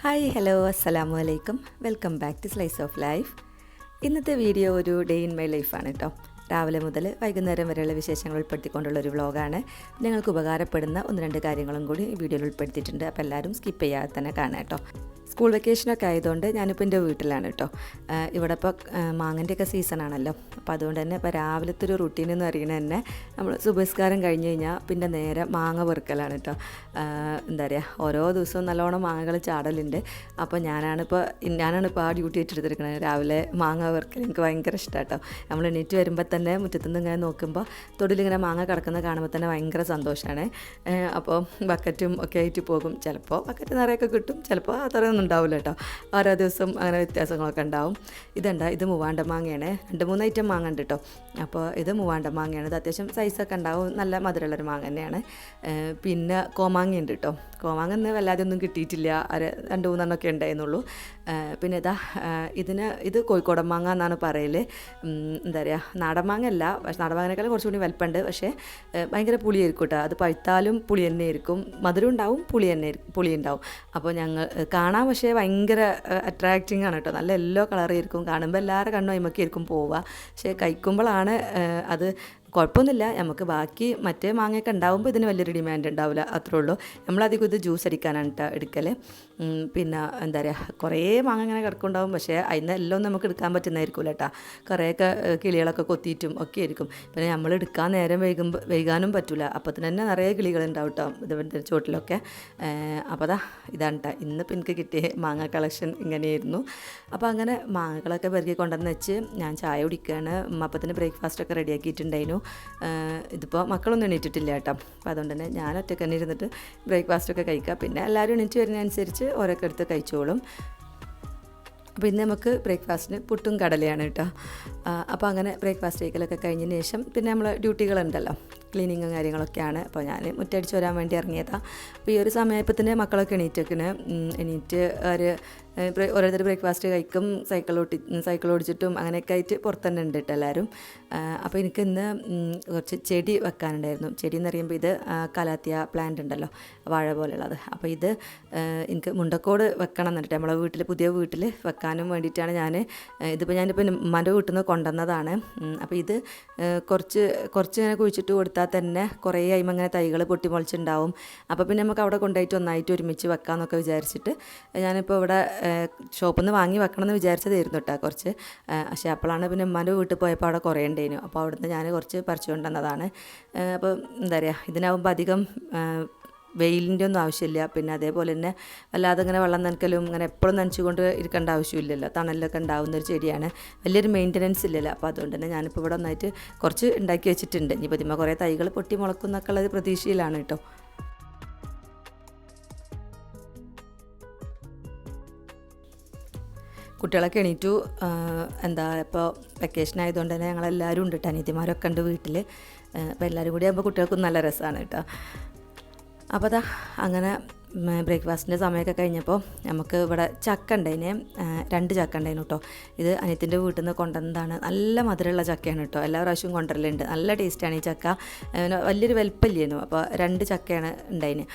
Hi hello അസ്സലാമു അലൈക്കും welcome back to slice of life. ഇന്നത്തെ വീഡിയോ ഒരു ഡേ ഇൻ മൈ ലൈഫാണ് കേട്ടോ. രാവിലെ മുതൽ വൈകുന്നേരം വരെയുള്ള വിശേഷങ്ങൾ ഉൾപ്പെടുത്തിക്കൊണ്ടുള്ള ഒരു വ്ളോഗാണ്. നിങ്ങൾക്ക് ഉപകാരപ്പെടുന്ന ഒന്ന് രണ്ട് കാര്യങ്ങളും കൂടി ഈ വീഡിയോയിൽ ഉൾപ്പെടുത്തിയിട്ടുണ്ട്. അപ്പോൾ എല്ലാവരും സ്കിപ്പ് ചെയ്യാതെ തന്നെ കാണാം കേട്ടോ. സ്കൂൾ വെക്കേഷനൊക്കെ ആയതുകൊണ്ട് ഞാനിപ്പോൾ എൻ്റെ വീട്ടിലാണ് കേട്ടോ. ഇവിടെ ഇപ്പോൾ മാങ്ങൻ്റെയൊക്കെ സീസണാണല്ലോ. അപ്പോൾ അതുകൊണ്ട് തന്നെ ഇപ്പോൾ രാവിലത്തെ ഒരു റുട്ടീൻ എന്ന് പറയുന്നത് തന്നെ നമ്മൾ സുബസ്കാരം കഴിഞ്ഞ് കഴിഞ്ഞാൽ പിന്നെ നേരെ മാങ്ങ പെറുക്കലാണ് കേട്ടോ. എന്താ പറയുക, ഓരോ ദിവസവും നല്ലോണം മാങ്ങകൾ ചാടലുണ്ട്. അപ്പോൾ ഞാനാണിപ്പോൾ ആ ഡ്യൂട്ടി ഏറ്റെടുത്തിരിക്കുന്നത്. രാവിലെ മാങ്ങ പെറുക്കൽ എനിക്ക് ഭയങ്കര ഇഷ്ടമാണ് കേട്ടോ. നമ്മൾ എണീറ്റ് വരുമ്പോൾ തന്നെ മുറ്റത്തുനിന്ന് ഇങ്ങനെ നോക്കുമ്പോൾ തൊടിലിങ്ങനെ മാങ്ങ കിടക്കുന്നത് കാണുമ്പോൾ തന്നെ ഭയങ്കര സന്തോഷമാണ്. അപ്പോൾ ബക്കറ്റും ഒക്കെ ആയിട്ട് പോകും. ചിലപ്പോൾ ബക്കറ്റ് നിറയൊക്കെ കിട്ടും, ചിലപ്പോൾ അത്രയൊന്നും ഉണ്ടാവില്ല കേട്ടോ. ഓരോ ദിവസം അങ്ങനെ വ്യത്യാസങ്ങളൊക്കെ ഉണ്ടാവും. ഇത് മൂവാണ്ട മാങ്ങയാണ്. 2-3 ഐറ്റം മാങ്ങ ഉണ്ട് കേട്ടോ. അപ്പോൾ ഇത് മൂവാണ്ട മാങ്ങയാണ്. ഇത് അത്യാവശ്യം സൈസൊക്കെ ഉണ്ടാവും. നല്ല മധുരമുള്ളൊരു മാങ്ങ തന്നെയാണ്. പിന്നെ കോമാങ്ങ ഉണ്ട് കേട്ടോ. കോമാങ്ങ ഇന്ന് വല്ലാതെ ഒന്നും കിട്ടിയിട്ടില്ല. 2-3 ഒക്കെ ഉണ്ടായിരുന്നുള്ളൂ. പിന്നെ ഇത് കോഴിക്കോടൻ മാങ്ങ എന്നാണ് പറയൽ. എന്താ പറയുക, നാടൻ മാങ്ങ അല്ല, പക്ഷേ നാടൻ മാങ്ങനേക്കാളും കുറച്ചുകൂടി വലിപ്പമുണ്ട്. പക്ഷേ ഭയങ്കര പുളിയായിരിക്കും കേട്ടോ. അത് പഴുത്താലും പുളി തന്നെ ആയിരിക്കും, മധുരം ഉണ്ടാവും, പുളി ഉണ്ടാവും. അപ്പോൾ ഞങ്ങൾ കാണാൻ പക്ഷേ ഭയങ്കര അട്രാക്റ്റിംഗ് ആണ് കേട്ടോ. നല്ല യെല്ലോ കളറായിരിക്കും. കാണുമ്പോൾ എല്ലാവരുടെ കണ്ണും അതിമൊക്കെയായിരിക്കും പോവുക. പക്ഷേ കഴിക്കുമ്പോഴാണ് അത് കുഴപ്പമൊന്നുമില്ല. നമുക്ക് ബാക്കി മറ്റേ മാങ്ങയൊക്കെ ഉണ്ടാകുമ്പോൾ ഇതിന് വലിയൊരു ഡിമാൻഡ് ഉണ്ടാവില്ല, അത്രേ ഉള്ളൂ. നമ്മളധികം ഇത് ജ്യൂസ് അടിക്കാനാണ് കേട്ടോ എടുക്കൽ. പിന്നെ എന്താ പറയുക, കുറേ മാങ്ങ ഇങ്ങനെ കിടക്കുന്നുണ്ടാവും. പക്ഷേ അതിന് എല്ലാം നമുക്ക് എടുക്കാൻ പറ്റുന്നതായിരിക്കില്ല കേട്ടോ. കുറേയൊക്കെ കിളികളൊക്കെ കൊത്തിയിട്ടും ഒക്കെ ആയിരിക്കും. പിന്നെ നമ്മൾ എടുക്കാൻ നേരം വൈകാനും പറ്റില്ല. അപ്പോൾ തന്നെ നിറയെ കിളികളുണ്ടാവും കേട്ടോ ഇതിൻ്റെ ചുവട്ടിലൊക്കെ. അപ്പോൾ ഇതാണ് കേട്ടോ ഇന്നിപ്പോൾ എനിക്ക് കിട്ടിയ മാങ്ങ കളക്ഷൻ ഇങ്ങനെയായിരുന്നു. അപ്പോൾ അങ്ങനെ മാങ്ങകളൊക്കെ പെറുക്കി കൊണ്ടുവന്ന് വെച്ച് ഞാൻ ചായ കുടിക്കുകയാണ്. അപ്പത്തിന് ബ്രേക്ക്ഫാസ്റ്റൊക്കെ റെഡിയാക്കിയിട്ടുണ്ടായിരുന്നു. ഇതിപ്പോൾ മക്കളൊന്നും എണീറ്റിട്ടില്ല കേട്ടോ. അപ്പോൾ അതുകൊണ്ട് തന്നെ ഞാൻ ഒറ്റയ്ക്ക് തന്നെ ഇരുന്നിട്ട് ബ്രേക്ക്ഫാസ്റ്റൊക്കെ കഴിക്കുക. പിന്നെ എല്ലാവരും എണീറ്റ് വരുന്നതനുസരിച്ച് ഓരോക്കെ എടുത്ത് കഴിച്ചോളും. അപ്പോൾ ഇന്ന് നമുക്ക് ബ്രേക്ക്ഫാസ്റ്റിന് പുട്ടും കടലയാണ് കേട്ടോ. അപ്പോൾ അങ്ങനെ ബ്രേക്ക്ഫാസ്റ്റ് കഴിക്കലൊക്കെ കഴിഞ്ഞതിന് ശേഷം പിന്നെ നമ്മൾ ഡ്യൂട്ടികളുണ്ടല്ലോ, ക്ലീനിങ്ങും കാര്യങ്ങളൊക്കെയാണ്. അപ്പോൾ ഞാൻ മുറ്റടിച്ച് വരാൻ വേണ്ടി ഇറങ്ങിയതാണ്. അപ്പോൾ ഈ ഒരു സമയപ്പത്തിന് മക്കളൊക്കെ എണീറ്റ് ഓരോരുത്തർ ബ്രേക്ക്ഫാസ്റ്റ് കഴിക്കും, സൈക്കിൾ ഓടിച്ചിട്ടും അങ്ങനെയൊക്കെ ആയിട്ട് പുറത്ത് തന്നെ ഉണ്ട് കേട്ടോ എല്ലാവരും. അപ്പോൾ എനിക്ക് ഇന്ന് കുറച്ച് ചെടി വെക്കാനുണ്ടായിരുന്നു. ചെടി എന്ന് പറയുമ്പോൾ ഇത് കലാത്തിയ പ്ലാന്റ് ഉണ്ടല്ലോ, വാഴ പോലെയുള്ളത്. അപ്പോൾ ഇത് എനിക്ക് മുണ്ടക്കോട് വെക്കണം എന്നിട്ട് നമ്മളെ പുതിയ വീട്ടിൽ വെക്കാനും വേണ്ടിയിട്ടാണ് ഞാനിപ്പോൾ ഉമ്മാൻ്റെ വീട്ടിൽ നിന്ന് കൊണ്ടുവന്നതാണ്. അപ്പോൾ ഇത് കുറച്ച് ഇങ്ങനെ കുഴിച്ചിട്ട് കൊടുത്താൽ തന്നെ കുറേ ആയിപ്പോൾ അങ്ങനെ തൈകൾ പൊട്ടിമുളച്ചുണ്ടാവും. അപ്പോൾ പിന്നെ നമുക്ക് അവിടെ കൊണ്ടുപോയിട്ട് ഒന്നായിട്ട് ഒരുമിച്ച് വെക്കാമെന്നൊക്കെ വിചാരിച്ചിട്ട് ഞാനിപ്പോൾ ഇവിടെ ഷോപ്പിൽ നിന്ന് വാങ്ങി വെക്കണം എന്ന് വിചാരിച്ചതായിരുന്നു കേട്ടോ കുറച്ച്. പക്ഷേ അപ്പോഴാണ് പിന്നെ ഉമ്മാൻ്റെ വീട്ടിൽ പോയപ്പോൾ അവിടെ കുറേ ഉണ്ടായിരുന്നു. അപ്പോൾ അവിടുന്ന് ഞാൻ കുറച്ച് പറിച്ചു കൊണ്ടുവന്നതാണ്. അപ്പോൾ എന്താ പറയുക, ഇതിനാവുമ്പോൾ അധികം വെയിലിൻ്റെ ഒന്നും ആവശ്യമില്ല. പിന്നെ അതേപോലെ തന്നെ അല്ലാതെ ഇങ്ങനെ വെള്ളം നനക്കലും ഇങ്ങനെ എപ്പോഴും നനച്ചുകൊണ്ട് ഇരിക്കേണ്ട ആവശ്യമില്ലല്ലോ. തണലൊക്കെ ഉണ്ടാവുന്നൊരു ചെടിയാണ്, വലിയൊരു മെയിൻ്റനൻസ് ഇല്ലല്ലോ. അപ്പോൾ അതുകൊണ്ട് തന്നെ ഞാനിപ്പോൾ ഇവിടെ ഒന്നായിട്ട് കുറച്ച് ഉണ്ടാക്കി വെച്ചിട്ടുണ്ട്. ഇനി പതിമ കുറേ തൈകൾ പൊട്ടി മുളക്കുന്നൊക്കെ ഉള്ളത് പ്രതീക്ഷയിലാണ് കേട്ടോ. കുട്ടികളൊക്കെ എണീറ്റു. ഇപ്പോൾ വെക്കേഷൻ ആയതുകൊണ്ട് തന്നെ ഞങ്ങളെല്ലാവരും ഉണ്ട് കേട്ടോ. അനിയത്തിമാരൊക്കെ ഉണ്ട് വീട്ടിൽ. അപ്പോൾ എല്ലാവരും കൂടി ആകുമ്പോൾ കുട്ടികൾക്കും നല്ല രസമാണ് കേട്ടോ. അപ്പോൾ അങ്ങനെ ബ്രേക്ക്ഫാസ്റ്റിൻ്റെ സമയമൊക്കെ കഴിഞ്ഞപ്പോൾ നമുക്ക് ഇവിടെ ചക്ക ഉണ്ടായിന്. 2 ചക്ക ഉണ്ടായിരുന്നു കേട്ടോ. ഇത് അനിയത്തിൻ്റെ വീട്ടിൽ നിന്ന് കൊണ്ടുവന്നതാണ്. നല്ല മധുരമുള്ള ചക്കയാണ് കേട്ടോ. എല്ലാ പ്രാവശ്യവും കൊണ്ടുവരലുണ്ട്. നല്ല ടേസ്റ്റാണ് ഈ ചക്ക. വലിയൊരു വലിപ്പമില്ലായിരുന്നു. അപ്പോൾ 2 ചക്കയാണ് ഉണ്ടായിന്.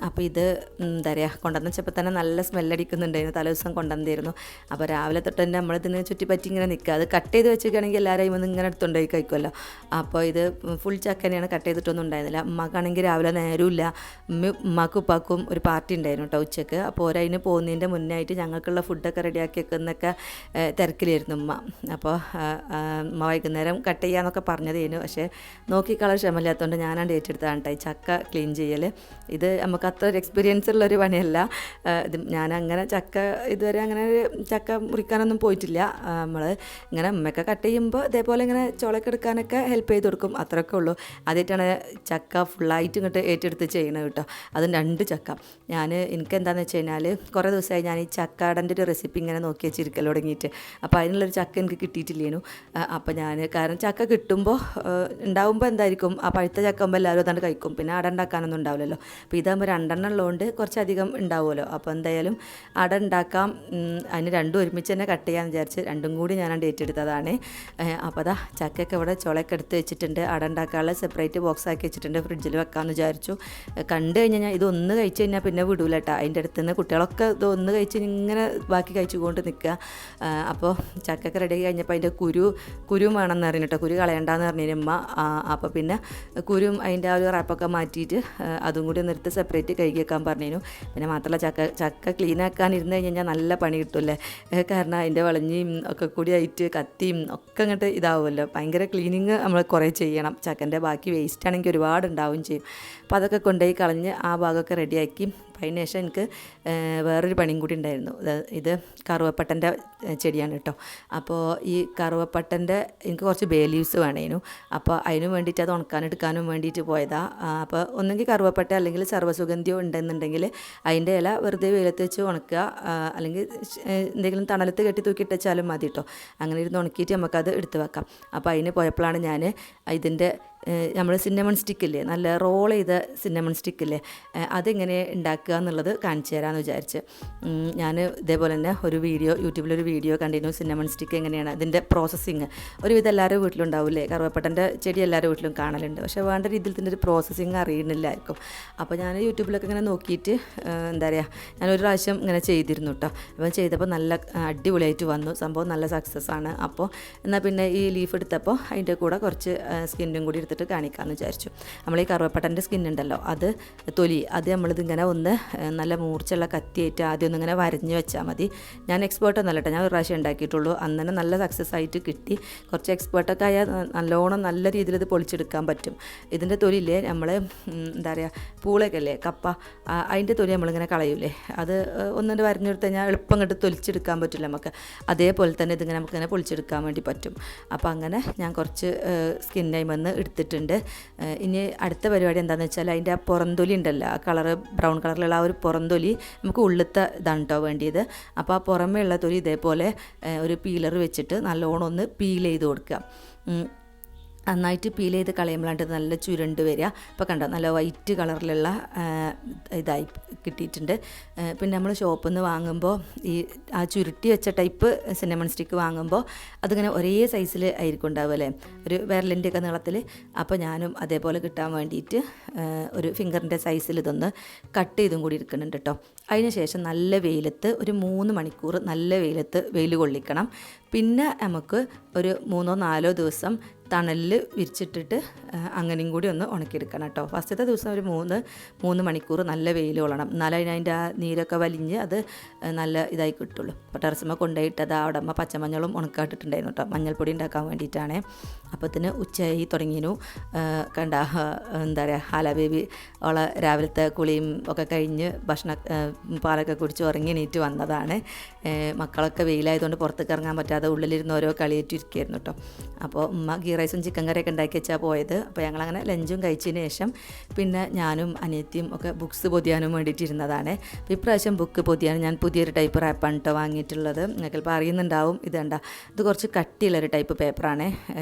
അപ്പോൾ ഇത് എന്താ പറയുക, കൊണ്ടുവന്ന് വെച്ചപ്പോൾ തന്നെ നല്ല സ്മെല്ലടിക്കുന്നുണ്ടായിരുന്നു. തലേദിവസം കൊണ്ടുവന്നിരുന്നു. അപ്പോൾ രാവിലെ തൊട്ട് തന്നെ നമ്മളിതിന് ചുറ്റിപ്പറ്റി ഇങ്ങനെ നിൽക്കുക. അത് കട്ട് ചെയ്ത് വെച്ചിരിക്കുകയാണെങ്കിൽ എല്ലാവരെയും ഒന്ന് ഇങ്ങനെ എടുത്തുകൊണ്ടുപോയി കഴിക്കുമല്ലോ. അപ്പോൾ ഇത് ഫുൾ ചക്ക തന്നെയാണ്, കട്ട് ചെയ്തിട്ടൊന്നും ഉണ്ടായിരുന്നില്ല. ഉമ്മാക്കാണെങ്കിൽ രാവിലെ നേരമില്ല. ഉമ്മാക്കും ഉപ്പാക്കും ഒരു പാർട്ടി ഉണ്ടായിരുന്നു കേട്ടോ ഉച്ചയ്ക്ക്. അപ്പോൾ അതിന് പോകുന്നതിൻ്റെ മുന്നായിട്ട് ഞങ്ങൾക്കുള്ള ഫുഡൊക്കെ റെഡിയാക്കി വെക്കുന്നൊക്കെ തിരക്കിലായിരുന്നു ഉമ്മ. അപ്പോൾ ഉമ്മ വൈകുന്നേരം കട്ട് ചെയ്യാമെന്നൊക്കെ പറഞ്ഞതായിരുന്നു. പക്ഷേ നോക്കിക്കളർ ക്ഷമയില്ലാത്തതുകൊണ്ട് ഞാനാണ്ട് ഏറ്റെടുത്തതാണ് കേട്ടോ ഈ ചക്ക ക്ലീൻ ചെയ്യൽ. ഇത് നമുക്ക് അത്ര ഒരു എക്സ്പീരിയൻസ് ഉള്ളൊരു പണിയല്ല. ഞാനങ്ങനെ ഇതുവരെ അങ്ങനെ ചക്ക മുറിക്കാനൊന്നും പോയിട്ടില്ല. നമ്മൾ ഇങ്ങനെ ഉമ്മയൊക്കെ കട്ട് ചെയ്യുമ്പോൾ ഇതേപോലെ ഇങ്ങനെ ചുളയൊക്കെ എടുക്കാനൊക്കെ ഹെൽപ്പ് ചെയ്ത് കൊടുക്കും, അത്രയൊക്കെ ഉള്ളൂ. ആദ്യമായിട്ടാണ് ചക്ക ഫുള്ളായിട്ട് ഇങ്ങോട്ട് ഏറ്റെടുത്ത് ചെയ്യണത് കേട്ടോ. അതും 2 ചക്ക. എനിക്ക് എന്താണെന്ന് വെച്ച് കഴിഞ്ഞാൽ കുറേ ദിവസമായി ഞാൻ ഈ ചക്കാടൻ്റെ ഒരു റെസിപ്പി ഇങ്ങനെ നോക്കി വെച്ചിരിക്കൽ തുടങ്ങിയിട്ട്. അപ്പോൾ അതിനുള്ളൊരു ചക്ക എനിക്ക് കിട്ടിയിട്ടില്ലേനു. അപ്പോൾ കാരണം ചക്ക കിട്ടുമ്പോൾ ഉണ്ടാവുമ്പോൾ എന്തായിരിക്കും, ആ പഴുത്ത ചക്ക ആകുമ്പോൾ എല്ലാവരും അതാണ്ട് കഴിക്കും. പിന്നെ അട ഉണ്ടാക്കാനൊന്നും ഉണ്ടാവില്ലല്ലോ. അപ്പോൾ ഇതാകുമ്പോൾ 2 ഉള്ളതുകൊണ്ട് കുറച്ചധികം ഉണ്ടാവുമല്ലോ. അപ്പോൾ എന്തായാലും അട ഉണ്ടാക്കാം. അതിന് 2 ഒരുമിച്ച് തന്നെ കട്ട് ചെയ്യാമെന്ന് വിചാരിച്ച് 2 കൂടി ഞാനാണ്ട് ഏറ്റെടുത്തതാണ്. അപ്പോൾ അതാ ചക്കയൊക്കെ ഇവിടെ ചുളയൊക്കെ എടുത്ത് വെച്ചിട്ടുണ്ട്. അട ഉണ്ടാക്കാനുള്ള സെപ്പറേറ്റ് ബോക്സ് ആക്കി വെച്ചിട്ടുണ്ട്. ഫ്രിഡ്ജിൽ വെക്കാമെന്ന് വിചാരിച്ചു. കണ്ടു കഴിഞ്ഞാൽ ഇതൊന്ന് കഴിച്ച് കഴിഞ്ഞാൽ പിന്നെ വിടൂല കേട്ടോ. അതിൻ്റെ അടുത്ത് നിന്ന് കുട്ടികളൊക്കെ ഇതൊന്ന് കഴിച്ച് ഇങ്ങനെ ബാക്കി കഴിച്ചുകൊണ്ട് നിൽക്കുക. അപ്പോൾ ചക്കൊക്കെ റെഡി കഴിഞ്ഞപ്പോൾ അതിൻ്റെ കുരുവും വേണമെന്ന് പറഞ്ഞു കേട്ടോ. കുരു കളയണ്ടെന്ന് പറഞ്ഞിരുമ്മ. അപ്പോൾ പിന്നെ കുരും അതിൻ്റെ ആ ഒരു റാപ്പൊക്കെ മാറ്റിയിട്ട് അതും കൂടി ഒന്ന് എടുത്ത് സെപ്പറേറ്റ് കഴുകി വെക്കാൻ പറഞ്ഞു. പിന്നെ മാത്രമല്ല ചക്ക ക്ലീൻ ആക്കാൻ ഇരുന്ന് കഴിഞ്ഞാൽ നല്ല പണി കിട്ടുമല്ലേ. കാരണം അതിൻ്റെ വളഞ്ഞിയും ഒക്കെ കൂടി ആയിട്ട് കത്തിയും ഒക്കെ അങ്ങോട്ട് ഇതാവുമല്ലോ. ഭയങ്കര ക്ലീനിങ് നമ്മൾ കുറേ ചെയ്യണം. ചക്കൻ്റെ ബാക്കി വേസ്റ്റ് ആണെങ്കിൽ ഒരുപാട് ഉണ്ടാവുകയും ചെയ്യും. അപ്പോൾ അതൊക്കെ കൊണ്ടുപോയി കളഞ്ഞ് ആ ഭാഗമൊക്കെ റെഡിയാക്കി. അതിന് ശേഷം എനിക്ക് വേറൊരു പണിയും കൂടി ഉണ്ടായിരുന്നു. ഇത് കറുവപ്പട്ടൻ്റെ ചെടിയാണ് കേട്ടോ. അപ്പോൾ ഈ കറുവപ്പട്ടൻ്റെ എനിക്ക് കുറച്ച് ബേ ലീവ്സ് വേണേനു. അപ്പോൾ അതിന് വേണ്ടിയിട്ട് അത് ഉണക്കാനെടുക്കാനും വേണ്ടിയിട്ട് പോയതാണ്. അപ്പോൾ ഒന്നെങ്കിൽ കറുവപ്പട്ട അല്ലെങ്കിൽ സർവ്വസുഗന്ധിയോ ഉണ്ടെന്നുണ്ടെങ്കിൽ അതിൻ്റെ ഇല വെറുതെ വെയിലത്ത് വെച്ച് ഉണക്കുക, അല്ലെങ്കിൽ എന്തെങ്കിലും തണലത്ത് കെട്ടി തൂക്കിയിട്ടാലും മതി കേട്ടോ. അങ്ങനെ ഇരുന്ന് ഉണക്കിയിട്ട് നമുക്കത് എടുത്ത് വെക്കാം. അപ്പോൾ അതിന് പോയപ്പോഴാണ് ഞാൻ ഇതിൻ്റെ നമ്മൾ സിന്നമൺ സ്റ്റിക്കില്ലേ, നല്ല റോൾ ചെയ്ത സിന്നമൺ സ്റ്റിക്കില്ലേ, അതെങ്ങനെ ഉണ്ടാക്കുക എന്നുള്ളത് കാണിച്ചു തരാമെന്ന് വിചാരിച്ച്. ഞാൻ ഇതേപോലെ തന്നെ യൂട്യൂബിലൊരു വീഡിയോ കണ്ടിരുന്നു. സിന്നമൺ സ്റ്റിക്ക് എങ്ങനെയാണ് അതിൻ്റെ പ്രോസസ്സിങ്. ഒരുവിധം എല്ലാവരും വീട്ടിലുണ്ടാവില്ലേ, കറുവപ്പട്ടൻ്റെ ചെടി എല്ലാവരും വീട്ടിലും കാണലുണ്ട്. പക്ഷേ വേണ്ട രീതിയിൽ ഇതിൻ്റെ ഒരു പ്രോസസ്സിങ് അറിയുന്നില്ലായിരിക്കും. അപ്പോൾ ഞാൻ യൂട്യൂബിലൊക്കെ ഇങ്ങനെ നോക്കിയിട്ട് എന്താ പറയുക, ഞാനൊരു പ്രാവശ്യം ഇങ്ങനെ ചെയ്തിരുന്നു കേട്ടോ. അപ്പോൾ ചെയ്തപ്പോൾ നല്ല അടിപൊളിയായിട്ട് വന്നു. സംഭവം നല്ല സക്സസ് ആണ്. അപ്പോൾ എന്നാൽ പിന്നെ ഈ ലീഫ് എടുത്തപ്പോൾ അതിൻ്റെ കൂടെ കുറച്ച് സ്കിന്നും കൂടി എടുത്തിട്ട് കാണിക്കാമെന്ന് വിചാരിച്ചു. നമ്മൾ ഈ കറുവപ്പട്ടൻ്റെ സ്കിന്നുണ്ടല്ലോ, അത് നമ്മളിതിങ്ങനെ ഒന്ന് നല്ല മൂർച്ചയുള്ള കത്തിയായിട്ട് ആദ്യം ഒന്നിങ്ങനെ വരഞ്ഞ് വെച്ചാൽ മതി. ഞാൻ എക്സ്പേർട്ടൊന്നും അല്ല കേട്ടോ, ഞാൻ ഒരു പ്രാവശ്യം ഉണ്ടാക്കിയിട്ടുള്ളൂ. അന്ന് തന്നെ നല്ല സക്സസ് ആയിട്ട് കിട്ടി. കുറച്ച് എക്സ്പേർട്ടൊക്കെ ആയാൽ നല്ലോണം നല്ല രീതിയിൽ ഇത് പൊളിച്ചെടുക്കാൻ പറ്റും. ഇതിൻ്റെ തൊലിയില്ലേ, നമ്മൾ എന്താ പറയുക, പൂളൊക്കെ അല്ലേ, കപ്പ, അതിൻ്റെ തൊലി നമ്മളിങ്ങനെ കളയൂലേ, അത് ഒന്നിട്ട് വരഞ്ഞെടുത്ത് കഴിഞ്ഞാൽ എളുപ്പം ഇങ്ങോട്ട് തൊലിച്ചെടുക്കാൻ പറ്റില്ല നമുക്ക്. അതേപോലെ തന്നെ ഇതിങ്ങനെ നമുക്കിങ്ങനെ പൊളിച്ചെടുക്കാൻ വേണ്ടി പറ്റും. അപ്പോൾ അങ്ങനെ ഞാൻ കുറച്ച് സ്കിൻ ടൈമെന്ന് എടുത്തിട്ടുണ്ട്. ഇനി അടുത്ത പരിപാടി എന്താണെന്ന് വെച്ചാൽ അതിൻ്റെ ആ പുറന്തൊലി ഉണ്ടല്ലോ, ആ കളറ് ബ്രൗൺ കളറിലുള്ള ആ ഒരു പുറന്തൊലി നമുക്ക് ഉള്ളിലത്തെ ഇതാണ് കേട്ടോ വേണ്ടിയത്. അപ്പോൾ ആ പുറമേ ഉള്ള തൊലി ഇതേപോലെ ഒരു പീലർ വെച്ചിട്ട് നല്ലോണം ഒന്ന് പീൽ ചെയ്ത് കൊടുക്കുക. നന്നായിട്ട് പീൽ ചെയ്ത് കളയുമ്പോഴാണ്ട് നല്ല ചുരുണ്ട് വരിക. ഇപ്പോൾ കണ്ടോ, നല്ല വൈറ്റ് കളറിലുള്ള ഇതായി കിട്ടിയിട്ടുണ്ട്. പിന്നെ നമ്മൾ ഷോപ്പിൽ നിന്ന് വാങ്ങുമ്പോൾ ആ ചുരുട്ടി വെച്ച ടൈപ്പ് സിന്നമൺ സ്റ്റിക്ക് വാങ്ങുമ്പോൾ അതിങ്ങനെ ഒരേ സൈസിൽ ആയിരിക്കും ഉണ്ടാവുക അല്ലേ, ഒരു വിരലിൻ്റെ ഒക്കെ നീളത്തിൽ. അപ്പോൾ ഞാനും അതേപോലെ കിട്ടാൻ വേണ്ടിയിട്ട് ഒരു ഫിംഗറിൻ്റെ സൈസിൽ ഇതൊന്ന് കട്ട് ചെയ്തും കൂടി എടുക്കുന്നുണ്ട് കേട്ടോ. അതിന് ശേഷം നല്ല വെയിലത്ത് ഒരു 3 മണിക്കൂർ നല്ല വെയിൽ കൊള്ളിക്കണം. പിന്നെ നമുക്ക് ഒരു 3-4 ദിവസം തണലിൽ വിരിച്ചിട്ടിട്ട് അങ്ങനെയും കൂടി ഒന്ന് ഉണക്കിയെടുക്കണം കേട്ടോ. ഫസ്റ്റത്തെ ദിവസം ഒരു 3 മണിക്കൂർ നല്ല വെയിൽ കൊള്ളണം. എന്നാലും അതിൻ്റെ ആ നീരൊക്കെ വലിഞ്ഞ് അത് നല്ല ഇതായി കിട്ടുള്ളൂ. അപ്പോൾ ടെറസുമ്മ കൊണ്ടുപോയിട്ട് അവിടെ അമ്മ പച്ചമഞ്ഞളും ഉണക്കാട്ടിട്ടുണ്ടായിരുന്നു കേട്ടോ, മഞ്ഞൾപ്പൊടി ഉണ്ടാക്കാൻ വേണ്ടിയിട്ടാണ്. അപ്പത്തിന് ഉച്ചയായി തുടങ്ങിയിരുന്നു. കണ്ട എന്താ പറയുക, ഹാല ബേബി അവളെ രാവിലത്തെ കുളിയും ഒക്കെ കഴിഞ്ഞ് പാലൊക്കെ കുടിച്ച് ഉറങ്ങി എണീറ്റ് വന്നതാണ്. മക്കളൊക്കെ വെയിലായതുകൊണ്ട് പുറത്തേക്ക് ഇറങ്ങാൻ പറ്റാതെ ഉള്ളിലിരുന്ന് ഓരോ കളിയേറ്റിരിക്കുകയായിരുന്നു കേട്ടോ. അപ്പോൾ ഉമ്മ ഗീ റൈസും ചിക്കൻ കറിയൊക്കെ ഉണ്ടാക്കി വെച്ചാൽ പോയത്. അപ്പോൾ ഞങ്ങളങ്ങനെ ലഞ്ചും കഴിച്ചതിന് ശേഷം പിന്നെ ഞാനും അനിയത്തിയും ഒക്കെ ബുക്സ് പൊതിയാനും വേണ്ടിയിട്ടിരുന്നതാണ്. അപ്പോൾ ഇപ്രാവശ്യം ബുക്ക് പൊതിയാൻ ഞാൻ പുതിയൊരു ടൈപ്പ് റാപ്പാണ് കേട്ടോ വാങ്ങിയിട്ടുള്ളത്. നിങ്ങൾക്ക് ചിലപ്പോൾ അറിയുന്നുണ്ടാവും. ഇത് കുറച്ച് കട്ടിയുള്ളൊരു ടൈപ്പ് പേപ്പറാണ്.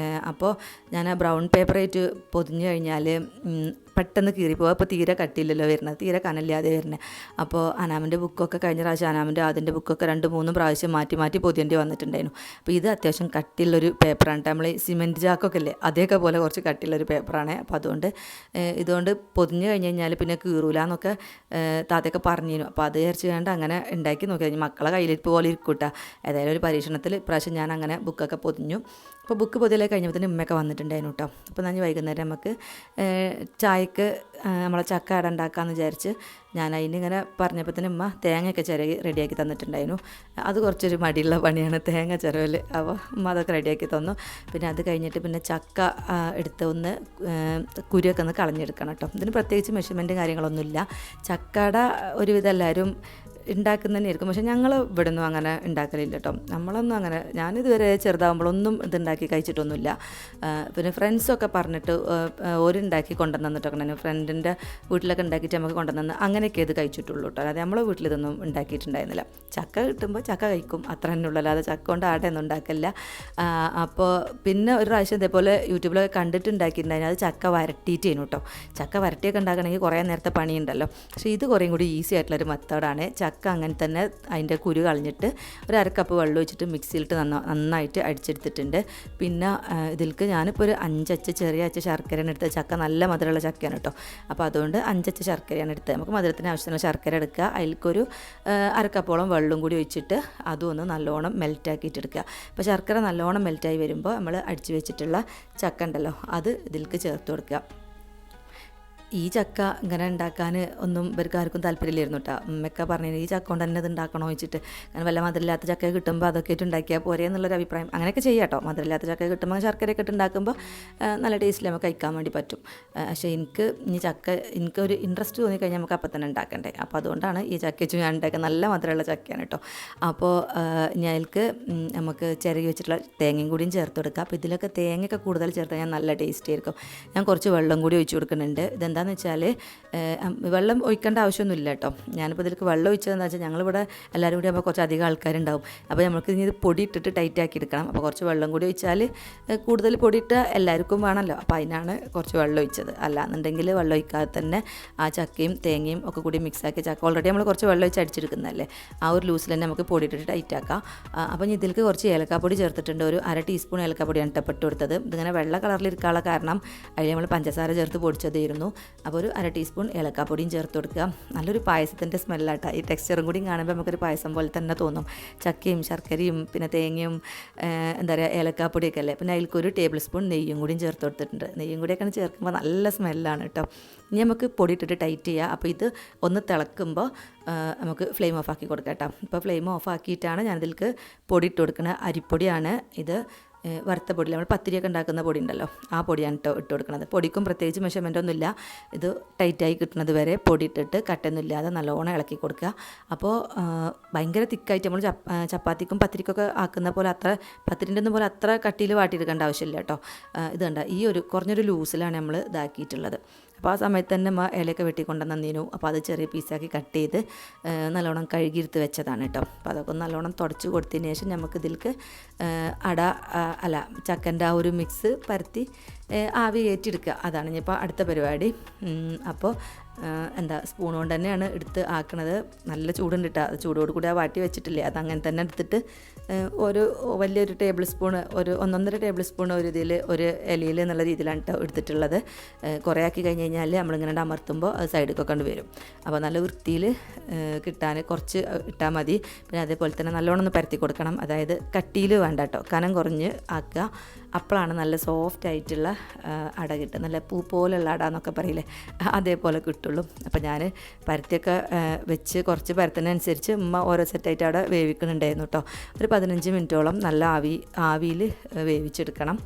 അപ്പോൾ ഞാൻ ആ ബ്രൗൺ പേപ്പറായിട്ട് പൊതിഞ്ഞു കഴിഞ്ഞാൽ പെട്ടെന്ന് കീറിപ്പോവുക. അപ്പോൾ തീരെ കട്ടിയില്ലല്ലോ വരുന്നത്, തീരെ കനല്ലാതെ വരുന്നത്. അപ്പോൾ അനാമിൻ്റെ ബുക്കൊക്കെ കഴിഞ്ഞ പ്രാവശ്യം അനാമിൻ്റെ അതിൻ്റെ ബുക്കൊക്കെ 2-3 പ്രാവശ്യം മാറ്റി പൊതിയേണ്ടി വന്നിട്ടുണ്ടായിരുന്നു. അപ്പോൾ ഇത് അത്യാവശ്യം കട്ടിയുള്ളൊരു പേപ്പറാണ്. നമ്മൾ ഈ സിമെൻറ്റ് ചാക്കൊക്കെ അല്ലേ, അതേക്കെ പോലെ കുറച്ച് കട്ടിയുള്ളൊരു പേപ്പറാണ്. അപ്പോൾ ഇതുകൊണ്ട് പൊതിഞ്ഞ് കഴിഞ്ഞ് കഴിഞ്ഞാൽ പിന്നെ കീറൂല എന്നൊക്കെ താത്തയൊക്കെ പറഞ്ഞിരുന്നു. അപ്പോൾ അത് വിചാരിച്ച് വേണ്ട അങ്ങനെ ഉണ്ടാക്കി നോക്കി. മക്കളെ കയ്യിലിരിപ്പ് പോലെ ഇരിക്കൂട്ടാ. ഏതായാലും ഒരു പരീക്ഷണത്തിൽ ഇപ്രാവശ്യം ഞാൻ അങ്ങനെ ബുക്കൊക്കെ പൊതിഞ്ഞു. അപ്പോൾ ബുക്ക് പൊതിയലൊക്കെ കഴിഞ്ഞപ്പോൾ ഉമ്മയൊക്കെ വന്നിട്ടുണ്ടായിരുന്നു കേട്ടോ. അപ്പോൾ ഞാൻ വൈകുന്നേരം നമുക്ക് ചായക്ക് നമ്മളെ ചക്ക അട ഉണ്ടാക്കാമെന്ന് വിചാരിച്ച് ഞാൻ അതിനിങ്ങനെ പറഞ്ഞപ്പോൾ തന്നെ ഉമ്മ തേങ്ങയൊക്കെ ചിരകി റെഡിയാക്കി തന്നിട്ടുണ്ടായിരുന്നു. അത് കുറച്ചൊരു മടിയുള്ള പണിയാണ്, തേങ്ങ ചിരവൽ. അപ്പോൾ ഉമ്മ അതൊക്കെ റെഡിയാക്കി തന്നു. പിന്നെ അത് കഴിഞ്ഞിട്ട് പിന്നെ ചക്ക എടുത്ത് ഒന്ന് കുരുവൊക്കെ ഒന്ന് കളഞ്ഞെടുക്കണം കേട്ടോ. ഇതിന് പ്രത്യേകിച്ച് മെഷർമെൻറ്റും കാര്യങ്ങളൊന്നുമില്ല. ചക്കട ഒരുവിധം എല്ലാവരും ഉണ്ടാക്കുന്ന തന്നെയായിരിക്കും. പക്ഷേ ഞങ്ങൾ ഇവിടെ നിന്നും അങ്ങനെ ഉണ്ടാക്കലില്ല കേട്ടോ. നമ്മളൊന്നും അങ്ങനെ, ഞാനിതുവരെ ചെറുതാകുമ്പോഴൊന്നും ഇതുണ്ടാക്കി കഴിച്ചിട്ടൊന്നുമില്ല. പിന്നെ ഫ്രണ്ട്സൊക്കെ പറഞ്ഞിട്ട് ഓരുണ്ടാക്കി കൊണ്ടുവന്നിട്ടൊക്കെ ഫ്രണ്ടിൻ്റെ വീട്ടിലൊക്കെ ഉണ്ടാക്കിയിട്ട് നമുക്ക് കൊണ്ടുവന്ന് അങ്ങനെയൊക്കെ ഇത് കഴിച്ചിട്ടുള്ളൂ കേട്ടോ. അല്ലാതെ നമ്മളെ വീട്ടിലിതൊന്നും ഉണ്ടാക്കിയിട്ടുണ്ടായിരുന്നില്ല. ചക്ക കിട്ടുമ്പോൾ ചക്ക കഴിക്കും, അത്ര തന്നെ ഉള്ളൂ. അല്ലാതെ ചക്ക കൊണ്ട് ആടെയൊന്നും ഉണ്ടാക്കില്ല. അപ്പോൾ പിന്നെ ഒരു പ്രാവശ്യം ഇതേപോലെ യൂട്യൂബിലൊക്കെ കണ്ടിട്ടുണ്ടാക്കിയിട്ടുണ്ടായിരുന്നു. അത് ചക്ക വരട്ടിയിട്ടേനു കേട്ടോ. ചക്ക വരട്ടിയൊക്കെ ഉണ്ടാക്കണമെങ്കിൽ കുറേ നേരത്തെ പണിയുണ്ടല്ലോ. പക്ഷേ ഇത് കുറേയും കൂടി ഈസി ആയിട്ടുള്ളൊരു മെത്തേഡാണ്. ചക്ക അങ്ങനെ തന്നെ അതിൻ്റെ കുരു കളഞ്ഞിട്ട് ഒരു അരക്കപ്പ് വെള്ളം ഒഴിച്ചിട്ട് മിക്സിയിലിട്ട് നന്നായിട്ട് അടിച്ചെടുത്തിട്ടുണ്ട്. പിന്നെ ഇതിലേക്ക് ഞാനിപ്പോൾ ഒരു 5 അച്ച് ചെറിയ അച്ച് ശർക്കരയാണ് എടുത്തത്. ചക്ക നല്ല മധുരമുള്ള ചക്കയാണ് കേട്ടോ. അപ്പോൾ അതുകൊണ്ട് 5 അച്ച് ശർക്കരയാണ് എടുത്തത്. നമുക്ക് മധുരത്തിന് ആവശ്യത്തിനുള്ള ശർക്കര എടുക്കുക. അതിലേക്കൊരു അരക്കപ്പോളം വെള്ളം കൂടി ഒഴിച്ചിട്ട് അതും ഒന്ന് നല്ലോണം മെൽറ്റാക്കിയിട്ട് എടുക്കുക. അപ്പോൾ ശർക്കര നല്ലോണം മെൽറ്റായി വരുമ്പോൾ നമ്മൾ അടിച്ച് വെച്ചിട്ടുള്ള ചക്ക ഉണ്ടല്ലോ അത് ഇതിലേക്ക് ചേർത്ത് കൊടുക്കുക. ഈ ചക്ക ഇങ്ങനെ ഉണ്ടാക്കാൻ ഒന്നും ഇവർക്ക് ആർക്കും താല്പര്യമില്ലായിരുന്നു കേട്ടോ. അമ്മയൊക്കെ പറഞ്ഞു ഈ ചക്ക കൊണ്ട് തന്നെ ഇത് ഉണ്ടാക്കണോ വെച്ചിട്ട്, കാരണം വല്ല മധുരമില്ലാത്ത ചക്ക കിട്ടുമ്പോൾ അതൊക്കെ ഇട്ട് ഉണ്ടാക്കിയാൽ പോരെ എന്നുള്ളൊരു അഭിപ്രായം. അങ്ങനെയൊക്കെ ചെയ്യാം കേട്ടോ. മധുരമില്ലാത്ത ചക്ക കിട്ടുമ്പോൾ ശർക്കരയൊക്കെ ഇട്ട് ഉണ്ടാക്കുമ്പോൾ നല്ല ടേസ്റ്റിൽ നമുക്ക് കഴിക്കാൻ വേണ്ടി പറ്റും. പക്ഷേ എനിക്കൊരു ഇൻട്രസ്റ്റ് തോന്നിക്കഴിഞ്ഞാൽ നമുക്ക് അപ്പം തന്നെ ഉണ്ടാക്കണ്ടേ. അപ്പോൾ അതുകൊണ്ടാണ് ഈ ചക്ക വെച്ച് ഞാൻ ഉണ്ടാക്കുക. നല്ല മധുരമുള്ള ചക്കയാണ് കേട്ടോ. അപ്പോൾ ഞാൽക്ക് നമുക്ക് ചിരകി വെച്ചിട്ടുള്ള തേങ്ങയും കൂടിയും ചേർത്ത് കൊടുക്കുക. അപ്പോൾ ഇതിലൊക്കെ തേങ്ങയൊക്കെ കൂടുതൽ ചേർത്ത് കഴിഞ്ഞാൽ നല്ല ടേസ്റ്റ് ആയിരിക്കും. ഞാൻ കുറച്ച് വെള്ളം കൂടി ഒഴിച്ച് കൊടുക്കുന്നുണ്ട്. ഇതെന്താണെന്ന് വെച്ചാൽ വെള്ളം ഒഴിക്കേണ്ട ആവശ്യമൊന്നുമില്ല കേട്ടോ. ഞാനിപ്പോൾ ഇതിലേക്ക് വെള്ളം ഒഴിച്ചതെന്ന് വെച്ചാൽ ഞങ്ങളിവിടെ എല്ലാവരും കൂടി ആകുമ്പോൾ കുറച്ച് അധികം ആൾക്കാരുണ്ടാവും. അപ്പോൾ നമുക്ക് ഇനി ഇത് പൊടി ഇട്ടിട്ട് ടൈറ്റാക്കി എടുക്കണം. അപ്പോൾ കുറച്ച് വെള്ളം കൂടി ഒഴിച്ചാൽ കൂടുതൽ പൊടി ഇട്ടാൽ എല്ലാവർക്കും വേണമല്ലോ. അപ്പോൾ അതിനാണ് കുറച്ച് വെള്ളം ഒഴിച്ചത്. അല്ലാന്നുണ്ടെങ്കിൽ വെള്ളം ഒഴിക്കാതെ തന്നെ ആ ചക്കയും തേങ്ങയും ഒക്കെ കൂടി മിക്സാക്കി, ചക്ക ഓൾറെഡി നമ്മൾ കുറച്ച് വെള്ളം ഒഴിച്ച് അടിച്ചെടുക്കുന്നതല്ലേ, ആ ഒരു ലൂസിൽ തന്നെ നമുക്ക് പൊടി ഇട്ടിട്ട് ടൈറ്റാക്കാം. അപ്പോൾ ഇനി ഇതിലേക്ക് കുറച്ച് ഏലക്കാപ്പൊടി ചേർത്തിട്ടുണ്ട്. ഒരു 1/2 ടീസ്പൂൺ ഏലക്കാപ്പൊടിയാണ് ഇട്ട് കൊടുത്തത്. ഇതിങ്ങനെ വെള്ള കളറിലിരിക്കാനുള്ള കാരണം അതിൽ നമ്മൾ പഞ്ചസാര ചേർത്ത് പൊടിച്ചതായിരുന്നു. അപ്പോൾ ഒരു 1/2 ടീസ്പൂൺ ഏലക്കാപ്പൊടിയും ചേർത്ത് കൊടുക്കുക. നല്ലൊരു പായസത്തിൻ്റെ സ്മെല്ലാട്ടോ. ഈ ടെക്സ്ചറും കൂടി കാണുമ്പോൾ നമുക്കൊരു പായസം പോലെ തന്നെ തോന്നും. ചക്കയും ശർക്കരയും പിന്നെ തേങ്ങയും എന്താ പറയുക ഏലക്കാപ്പൊടിയൊക്കെ അല്ലേ. പിന്നെ അതിലേക്ക് 1 ടേബിൾ സ്പൂൺ നെയ്യും കൂടിയും ചേർത്ത് കൊടുത്തിട്ടുണ്ട്. നെയ്യും കൂടിയൊക്കെ ചേർക്കുമ്പോൾ നല്ല സ്മെല്ലാണ് കേട്ടോ. ഇനി നമുക്ക് പൊടി ഇട്ടിട്ട് ടൈറ്റ് ചെയ്യുക. അപ്പോൾ ഇത് ഒന്ന് തിളക്കുമ്പോൾ നമുക്ക് ഫ്ലെയിം ഓഫ് ആക്കി കൊടുക്കാം കേട്ടോ. ഇപ്പോൾ ഫ്ലെയിം ഓഫ് ആക്കിയിട്ടാണ് ഞാനിതിലേക്ക് പൊടി ഇട്ട് കൊടുക്കുന്നത്. അരിപ്പൊടിയാണ് ഇത്. വറുത്ത പൊടി, നമ്മൾ പത്തിരിയൊക്കെ ഉണ്ടാക്കുന്ന പൊടി ഉണ്ടല്ലോ, ആ പൊടിയാണ് ഇട്ട് കൊടുക്കുന്നത്. പൊടിക്കും പ്രത്യേകിച്ച് മെഷർമെൻ്റ് ഒന്നുമില്ല. ഇത് ടൈറ്റായി കിട്ടുന്നത് വരെ പൊടി ഇട്ടിട്ട് കട്ടൊന്നുമില്ലാതെ നല്ലോണം ഇളക്കി കൊടുക്കുക. അപ്പോൾ ഭയങ്കര തിക്കായിട്ട് നമ്മൾ ചപ്പാത്തിക്കും പത്തിരിക്കൊക്കെ ആക്കുന്ന പോലെ അത്ര പത്തിരിൻ്റെ ഒന്നും പോലെ അത്ര കട്ടിയിൽ വാട്ടിയെടുക്കേണ്ട ആവശ്യമില്ല കേട്ടോ. ഇത് കണ്ട ഈ ഒരു കുറഞ്ഞൊരു ലൂസിലാണ് നമ്മൾ ഇതാക്കിയിട്ടുള്ളത്. അപ്പോൾ ആ സമയത്ത് തന്നെ ഇലയൊക്കെ വെട്ടിക്കൊണ്ടുവന്ന് തന്നീനു. അപ്പോൾ അത് ചെറിയ പീസാക്കി കട്ട് ചെയ്ത് നല്ലോണം കഴുകിയെടുത്ത് വെച്ചതാണ് കേട്ടോ. അപ്പോൾ അതൊക്കെ നല്ലോണം തുടച്ച് കൊടുത്തതിന് ശേഷം നമുക്ക് ഇതിലേക്ക് ചക്കൻ്റെ ആ ഒരു മിക്സ് പരത്തി ആവി കയറ്റിയെടുക്കുക. അതാണ് ഇനിയിപ്പോൾ അടുത്ത പരിപാടി. അപ്പോൾ സ്പൂൺ കൊണ്ട് തന്നെയാണ് എടുത്ത് ആക്കണത്. നല്ല ചൂടുണ്ട് കേട്ടോ. അത് ചൂടോട് കൂടി ആ വാട്ടി വെച്ചിട്ടില്ലേ, അതങ്ങനെ തന്നെ എടുത്തിട്ട് ഒരു വലിയൊരു ടേബിൾ സ്പൂൺ, ഒരു 1.5 ടേബിൾ സ്പൂൺ ഒരു ഇതിൽ ഒരു ഇലയിൽ എന്നുള്ള രീതിയിലാണ് കേട്ടോ എടുത്തിട്ടുള്ളത്. കുറേ ആക്കി കഴിഞ്ഞ് കഴിഞ്ഞാൽ നമ്മളിങ്ങനെ അമർത്തുമ്പോൾ അത് സൈഡിലൊക്കെ കൊണ്ട് വരും. അപ്പോൾ നല്ല വൃത്തിയിൽ കിട്ടാൻ കുറച്ച് ഇട്ടാൽ മതി. പിന്നെ അതേപോലെ തന്നെ നല്ലോണം ഒന്ന് പരത്തി കൊടുക്കണം. അതായത് കട്ടിയിൽ വേണ്ട കേട്ടോ, കനം കുറഞ്ഞ് ആക്കുക. അപ്പോഴാണ് നല്ല സോഫ്റ്റ് ആയിട്ടുള്ള അട കിട്ടുക. നല്ല പൂ പോലുള്ള അട എന്നൊക്കെ പറയില്ലേ, അതേപോലെ കിട്ടുള്ളൂ. അപ്പോൾ ഞാൻ പരത്തിയൊക്കെ വെച്ച് കുറച്ച് പരത്തുന്നതനുസരിച്ച് ഉമ്മ ഓരോ സെറ്റായിട്ട് അവിടെ വേവിക്കുന്നുണ്ടായിരുന്നു കേട്ടോ. ഒരു 15 മിനിറ്റോളം നല്ല ആവിയിൽ വേവിച്ചെടുക്കണം.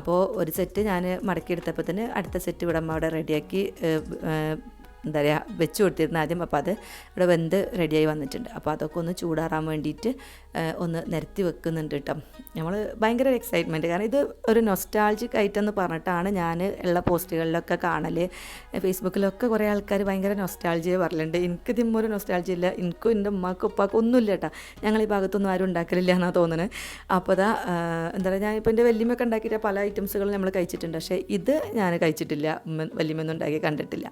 അപ്പോൾ ഒരു സെറ്റ് ഞാൻ മടക്കിയെടുത്തപ്പോൾ തന്നെ അടുത്ത സെറ്റ് ഇവിടെ അമ്മ അവിടെ റെഡിയാക്കി എന്താ പറയുക വെച്ച് കൊടുത്തിരുന്ന ആദ്യം. അപ്പോൾ അത് ഇവിടെ വെന്ത് റെഡിയായി വന്നിട്ടുണ്ട്. അപ്പോൾ അതൊക്കെ ഒന്ന് ചൂടാറാൻ വേണ്ടിയിട്ട് ഒന്ന് നിരത്തി വെക്കുന്നുണ്ട് കേട്ടോ. നമ്മൾ ഭയങ്കര എക്സൈറ്റ്മെൻറ്റ്, കാരണം ഇത് ഒരു നൊസ്റ്റാൾജിക് ഐറ്റം എന്ന് പറഞ്ഞിട്ടാണ് ഞാൻ ഉള്ള പോസ്റ്റുകളിലൊക്കെ കാണൽ. ഫേസ്ബുക്കിലൊക്കെ കുറേ ആൾക്കാർ ഭയങ്കര നൊസ്റ്റാൾജിയെ പറയലുണ്ട്. എനിക്ക് ഇതിമ്മ ഒരു നൊസ്റ്റാൾജി ഇല്ല. എനിക്കും എൻ്റെ ഉമ്മാക്കും ഉപ്പാക്കും ഒന്നുമില്ല കേട്ടോ. ഞങ്ങൾ ഈ ഭാഗത്തൊന്നും ആരും ഉണ്ടാക്കലില്ല എന്നാണ് തോന്നുന്നത്. അപ്പോൾ എന്താ പറയുക, ഞാനിപ്പോൾ എൻ്റെ വല്യമ്മയൊക്കെ ഉണ്ടാക്കിയിട്ട് പല ഐറ്റംസുകളും നമ്മൾ കഴിച്ചിട്ടുണ്ട്. പക്ഷേ ഇത് ഞാൻ കഴിച്ചിട്ടില്ല, വല്യമ്മയൊന്നും ഉണ്ടാക്കി കണ്ടിട്ടില്ല.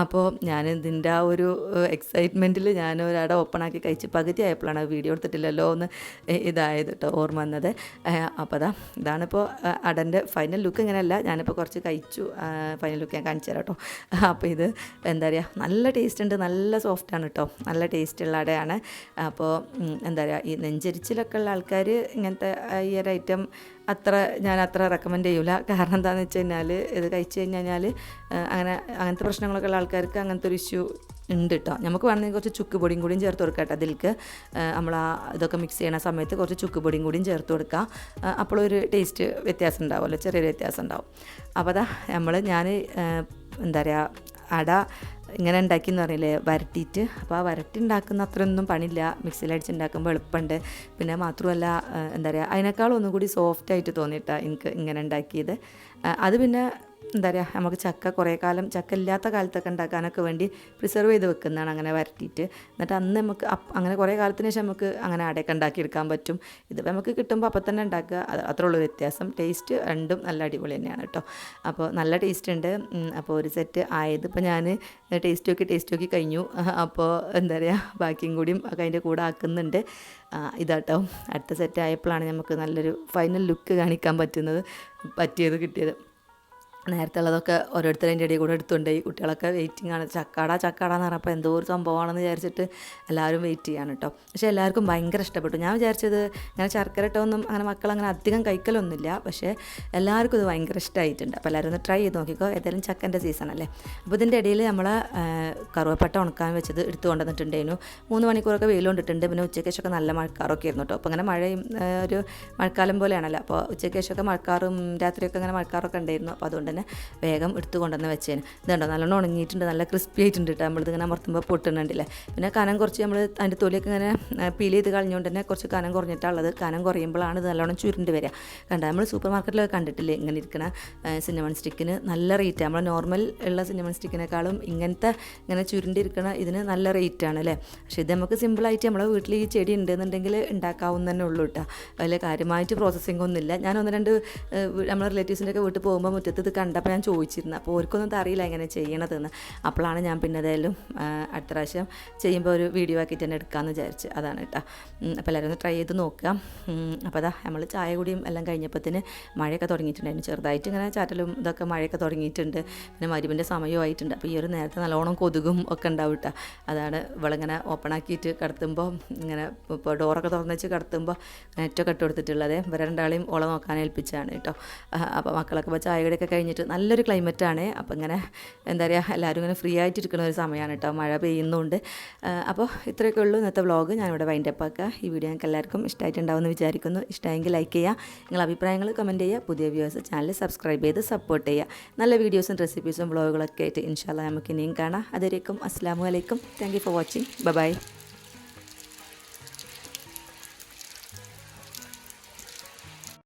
അപ്പോൾ ഞാൻ ഇതിൻ്റെ ആ ഒരു എക്സൈറ്റ്മെൻറ്റിൽ ഞാൻ ഒരാടെ ഓപ്പണാക്കി കഴിച്ച് പകുതി ആയപ്പോഴാണ് വീഡിയോ എടുത്തിട്ടില്ലല്ലോ എന്ന് ഇതായത് കേട്ടോ ഓർമ്മ വന്നത്. അപ്പോൾ ഇതാണിപ്പോൾ അടൻ്റെ ഫൈനൽ ലുക്ക്. ഇങ്ങനെയല്ല, ഞാനിപ്പോൾ കുറച്ച് കഴിച്ചു. ഫൈനൽ ലുക്ക് ഞാൻ കാണിച്ചു തരാം കേട്ടോ. അപ്പോൾ ഇത് എന്താ പറയുക, നല്ല ടേസ്റ്റ് ഉണ്ട്, നല്ല സോഫ്റ്റാണ് കേട്ടോ, നല്ല ടേസ്റ്റുള്ള അടയാണ്. അപ്പോൾ എന്താ പറയുക, ഈ നെഞ്ചരിച്ചിലൊക്കെ ഉള്ള ആൾക്കാർ ഇങ്ങനത്തെ ഈ ഒരു ഐറ്റം ഞാൻ അത്ര റെക്കമെൻഡ് ചെയ്യൂല. കാരണം എന്താണെന്ന് വെച്ച് കഴിഞ്ഞാൽ ഇത് കഴിച്ച് കഴിഞ്ഞാൽ അങ്ങനത്തെ പ്രശ്നങ്ങളൊക്കെ ഉള്ള ആൾക്കാർക്ക് അങ്ങനത്തെ ഒരു ഇഷ്യൂ ഉണ്ട് കേട്ടോ. നമുക്ക് വേണമെങ്കിൽ കുറച്ച് ചുക്ക് പൊടിയും കൂടിയും ചേർത്ത് കൊടുക്കാം കേട്ടോ. അതിലേക്ക് നമ്മൾ ഇതൊക്കെ മിക്സ് ചെയ്യണ സമയത്ത് കുറച്ച് ചുക്ക് പൊടിയും കൂടിയും ചേർത്ത് കൊടുക്കുക. അപ്പോഴൊരു ടേസ്റ്റ് വ്യത്യാസം ഉണ്ടാവുമല്ലോ, ചെറിയൊരു വ്യത്യാസം ഉണ്ടാവും. അപ്പോൾ ഞാൻ എന്താ പറയുക, അട ഇങ്ങനെ ഉണ്ടാക്കിയെന്ന് പറയില്ലേ, വരട്ടിയിട്ട്. അപ്പോൾ ആ വരട്ടി ഉണ്ടാക്കുന്ന അത്രയൊന്നും പണിയില്ല, മിക്സിയിലടിച്ച് ഉണ്ടാക്കുമ്പോൾ എളുപ്പമുണ്ട്. പിന്നെ മാത്രമല്ല എന്താ പറയുക, അതിനേക്കാളും ഒന്നും കൂടി സോഫ്റ്റായിട്ട് തോന്നിയിട്ടാണ് എനിക്ക് ഇങ്ങനെ ഉണ്ടാക്കിയത്. അത് പിന്നെ എന്താ പറയുക നമുക്ക് ചക്ക കുറേ കാലം ചക്ക ഇല്ലാത്ത കാലത്തൊക്കെ ഉണ്ടാക്കാനൊക്കെ വേണ്ടി പ്രിസർവ് ചെയ്ത് വെക്കുന്നതാണ് അങ്ങനെ വരട്ടിയിട്ട്. എന്നിട്ട് അന്ന് നമുക്ക് അങ്ങനെ കുറേ കാലത്തിന് ശേഷം നമുക്ക് അങ്ങനെ അടയൊക്കെ ഉണ്ടാക്കിയെടുക്കാൻ പറ്റും. ഇതിപ്പോൾ നമുക്ക് കിട്ടുമ്പോൾ അപ്പം തന്നെ ഉണ്ടാക്കുക, അത്രേ ഉള്ളൂ വ്യത്യാസം. ടേസ്റ്റ് രണ്ടും നല്ല അടിപൊളി തന്നെയാണ് കേട്ടോ. അപ്പോൾ നല്ല ടേസ്റ്റ് ഉണ്ട്. അപ്പോൾ ഒരു സെറ്റ് ആയത് ഇപ്പോൾ ഞാൻ ടേസ്റ്റ് നോക്കി കഴിഞ്ഞു. അപ്പോൾ എന്താ പറയുക ബാക്കിയും കൂടിയും ഒക്കെ അതിൻ്റെ കൂടെ ആക്കുന്നുണ്ട്. ഇതാട്ടോ അടുത്ത സെറ്റ് ആയപ്പോഴാണ് നമുക്ക് നല്ലൊരു ഫൈനൽ ലുക്ക് കാണിക്കാൻ കിട്ടിയത്. നേരത്തെ ഉള്ളതൊക്കെ ഓരോരുത്തരുടെ ഇടയിൽ കൂടെ എടുത്തുകൊണ്ടുപോയി. കുട്ടികളൊക്കെ വെയിറ്റിംഗ് ആണ്. ചക്കാടാന്ന് പറഞ്ഞപ്പോൾ എന്തോ ഒരു സംഭവമാണെന്ന് വിചാരിച്ചിട്ട് എല്ലാവരും വെയിറ്റ് ചെയ്യാണ് കേട്ടോ. പക്ഷേ എല്ലാവർക്കും ഭയങ്കര ഇഷ്ടപ്പെട്ടു. ഞാൻ വിചാരിച്ചത് ഇങ്ങനെ ശർക്കര ഇട്ടൊന്നും അങ്ങനെ മക്കളങ്ങനെ അധികം കഴിക്കലൊന്നുമില്ല. പക്ഷേ എല്ലാവർക്കും ഇത് ഭയങ്കര ഇഷ്ടമായിട്ടുണ്ട്. അപ്പോൾ എല്ലാവരും ഒന്ന് ട്രൈ ചെയ്ത് നോക്കിക്കോ. ഏതായാലും ചക്കൻ്റെ സീസണല്ലേ. അപ്പോൾ ഇതിൻ്റെ ഇടയിൽ നമ്മൾ കറുവപ്പട്ട ഉണക്കാൻ വെച്ചത് എടുത്തു കൊണ്ടുവന്നിട്ടുണ്ടായിരുന്നു. 3 മണിക്കൂറൊക്കെ വെയിൽ കൊണ്ടിട്ടുണ്ട്. പിന്നെ ഉച്ചയ്ക്ക് ശേഷമൊക്കെ നല്ല മഴക്കാറൊക്കെ ആയിരുന്നു കേട്ടോ. അപ്പോൾ അങ്ങനെ മഴയും ഒരു മഴക്കാലം പോലെയാണല്ലോ. അപ്പോൾ ഉച്ചയ്ക്ക് ശേഷമൊക്കെ മഴക്കാറും രാത്രിയൊക്കെ അങ്ങനെ മഴക്കാറൊക്കെ ഉണ്ടായിരുന്നു. അപ്പോൾ അതുകൊണ്ട് തന്നെ വേഗം എടുത്ത് കൊണ്ടുവന്ന് വെച്ചേന്. ഇതുണ്ടോ നല്ലോണം ഉണങ്ങിയിട്ടുണ്ട്, നല്ല ക്രിസ്പി ആയിട്ടുണ്ട് കേട്ടോ. നമ്മളിതിങ്ങനെ അമർത്തുമ്പോൾ പൊട്ടുന്നുണ്ടല്ലേ. പിന്നെ കനം കുറച്ച് നമ്മൾ അതിൻ്റെ തൊലിയൊക്കെ ഇങ്ങനെ പീൽ ചെയ്ത് കളഞ്ഞുകൊണ്ട് തന്നെ കുറച്ച് കനം കുറഞ്ഞിട്ടുള്ളത്. കനം കുറയുമ്പോഴാണ് ഇത് നല്ലോണം ചുരുണ്ട് വരിക. കണ്ട നമ്മൾ സൂപ്പർ മാർക്കറ്റിലൊക്കെ കണ്ടിട്ടില്ലേ ഇങ്ങനെ ഇരിക്കണ സിന്നമൺ സ്റ്റിക്കിന് നല്ല റേറ്റ്. നമ്മൾ നോർമൽ ഉള്ള സിന്നമൺ സ്റ്റിക്കിനേക്കാളും ഇങ്ങനെ ചുരുണ്ടിരിക്കണ ഇതിന് നല്ല റേറ്റാണ് അല്ലേ. പക്ഷേ ഇത് നമുക്ക് സിമ്പിളായിട്ട് നമ്മളെ വീട്ടിൽ ഈ ചെടി ഉണ്ടെന്നുണ്ടെങ്കിൽ ഉണ്ടാക്കാവുന്ന തന്നെ ഉള്ളൂ കേട്ടോ. അതിൽ കാര്യമായിട്ട് പ്രോസസ്സിംഗ് ഒന്നുമില്ല. ഞാൻ 1-2 നമ്മളെ റിലേറ്റീവ്സിൻ്റെ ഒക്കെ വീട്ടിൽ പോകുമ്പോൾ മുറ്റത്ത് ഇത് കണ്ടപ്പോൾ ഞാൻ ചോദിച്ചിരുന്നു. അപ്പോൾ അവർക്കൊന്നും അറിയില്ല എങ്ങനെ ചെയ്യണതെന്ന്. അപ്പോഴാണ് ഞാൻ പിന്നെ ഏതായാലും അടുത്ത പ്രാവശ്യം ചെയ്യുമ്പോൾ ഒരു വീഡിയോ ആക്കിയിട്ട് തന്നെ എടുക്കാമെന്ന് വിചാരിച്ച്. അതാണ് കേട്ടോ. അപ്പോൾ എല്ലാവരും ഒന്ന് ട്രൈ ചെയ്ത് നോക്കുക. അപ്പോൾ അതാ നമ്മൾ ചായ കുടിയും എല്ലാം കഴിഞ്ഞപ്പോഴത്തേന് മഴയൊക്കെ തുടങ്ങിയിട്ടുണ്ടായിരുന്നു. ചെറുതായിട്ട് ഇങ്ങനെ ചാറ്റലും ഇതൊക്കെ മഴയൊക്കെ തുടങ്ങിയിട്ടുണ്ട്. പിന്നെ മരുവിൻ്റെ സമയമായിട്ടുണ്ട്. അപ്പോൾ ഈ ഒരു നേരത്തെ നല്ലോണം കൊതുകും ഒക്കെ ഉണ്ടാവും കേട്ടോ. അതാണ് ഇവളിങ്ങനെ ഓപ്പൺ ആക്കിയിട്ട് കിടത്തുമ്പോൾ ഇങ്ങനെ ഇപ്പോൾ ഡോറൊക്കെ തുറന്ന് വെച്ച് കിടത്തുമ്പോൾ നെറ്റൊക്കെ ഇട്ട് കൊടുത്തിട്ടുള്ളത്. ഇവരെ രണ്ടാളെയും ഓളെ നോക്കാൻ ഏൽപ്പിച്ചാണ് കേട്ടോ. അപ്പോൾ മക്കളൊക്കെ ഇപ്പോൾ ചായ കടിയൊക്കെ കഴിഞ്ഞിട്ട് നല്ലൊരു ക്ലൈമറ്റാണ്. അപ്പോൾ ഇങ്ങനെ എന്താ പറയുക എല്ലാവരും ഇങ്ങനെ ഫ്രീ ആയിട്ടിരിക്കുന്ന ഒരു സമയമാണ് കേട്ടോ. മഴ പെയ്യുന്നുണ്ട്. അപ്പോൾ ഇത്രയൊക്കെ ഉള്ളൂ ഇന്നത്തെ വ്ളോഗ്. ഞാനിവിടെ വൈൻഡപ്പ് ആക്കുക. ഈ വീഡിയോ ഞങ്ങൾക്ക് എല്ലാവർക്കും ഇഷ്ടമായിട്ടുണ്ടാവുമെന്ന് വിചാരിക്കുന്നു. ഇഷ്ടമെങ്കിൽ ലൈക്ക് ചെയ്യുക, നിങ്ങളുടെ അഭിപ്രായങ്ങൾ കമൻറ്റ് ചെയ്യുക. പുതിയ വ്യൂവേഴ്സ് ചാനൽ സബ്സ്ക്രൈബ് ചെയ്ത് സപ്പോർട്ട് ചെയ്യുക. നല്ല വീഡിയോസും റെസിപ്പീസും വ്ളോഗുകളൊക്കെ ആയിട്ട് ഇൻഷാല്ലാ നമുക്ക് ഇനിയും കാണാം. അതുവരേക്കും അസ്സലാമു അലൈക്കും. Thank you for watching. By.